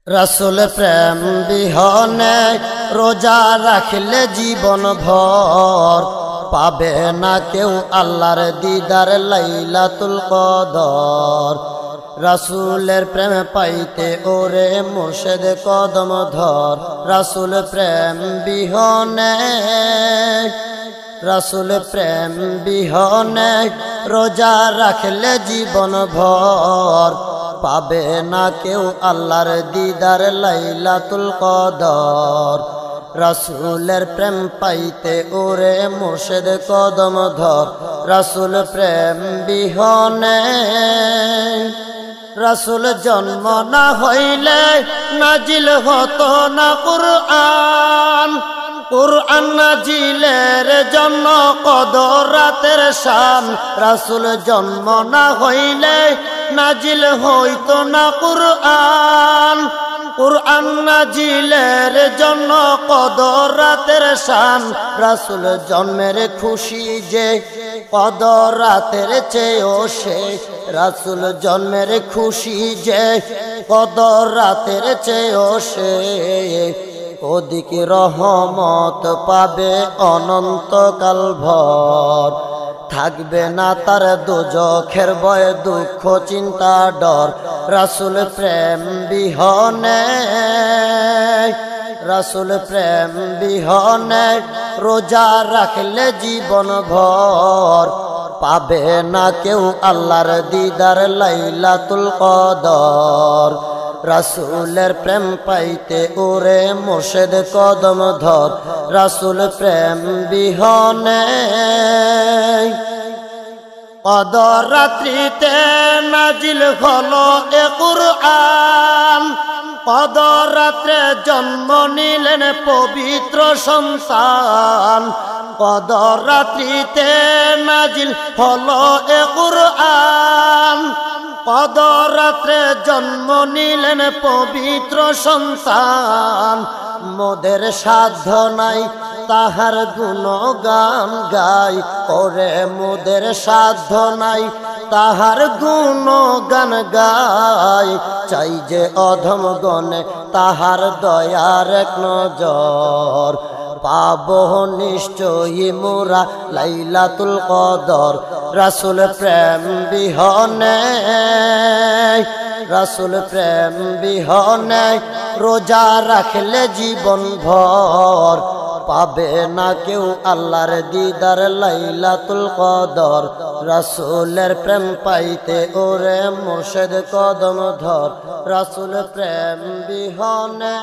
रसूल प्रेम बिहने रोजा रखले जीवन भर पाबे ना केउ आल्लाहर दीदार लाइलातुल कदर। रसूलेर प्रेम पाइते ओरे मुर्शिद कदम धर। रसूल प्रेम बिहने रसूल प्रेम बिहने रोजा रखले जीवन भर पाबे ना केउ आल्लाहर दीदार लाइलातुल कदर। रसूलेर प्रेम पाइते ओरे मुर्शिद कदम धर। रसूल प्रेम बिहने रसूल जन्म ना हইলে नाजिल हतो ना कुरआन। कुरआन नाजिलेर जन्म कदर रातेर शान। रसूल जन्म ना हইলে नाजिल হইতো না कुरआन। कुरआन नाजिलेर जन्म कदर रातेर शान। रसूल जन्मेर खुशी जे कदर रातेर চেয়েও সে। रसूल जन्मेर खुशी जे कदर रातेर চেয়েও সে। ওদিকে রহমত পাবে অনন্তকাল ভর। থাকবে না তার দোজখের ভয় দুঃখ চিন্তা ডর। রসুল প্রেম বিহনে রসুল প্রেম বিহনে রোজা রাখলে জীবন ভর পাবে না কেউ আল্লাহর দিদার লাইলাতুল কদর। रसूलेर प्रेम पाइते ओरे मुर्शिद कदम धर। रसूल प्रेम बिहने कदर रात्रिते नाजिल हलो ए कुरआन। कदर रात्रे जन्म निलेन पवित्र सन्तान। कदर रात्रिते नाजिल हलो ए कुरआन। कदर रात्रे जन्म निलेन पवित्र सन्तान। मोদের সাধ্য নাই তাহার গুণগান গাই। ওরে মোদের সাধ্য নাই তাহার গুণগান গাই। চাই যে অধম গণে তাহার দয়ার এক নজর। পাবো নিশ্চয়ই মোরা লাইলাতুল কদর। रसूल प्रेम बिहने रसूल प्रेम बिहने रोजा रखले जीवन भर पाबे ना केउ आल्लाहर दीदार लाइलातुल कदर। रसूलेर प्रेम पाइते ओरे मुर्शिद कदम धर। रसूल प्रेम बिहने।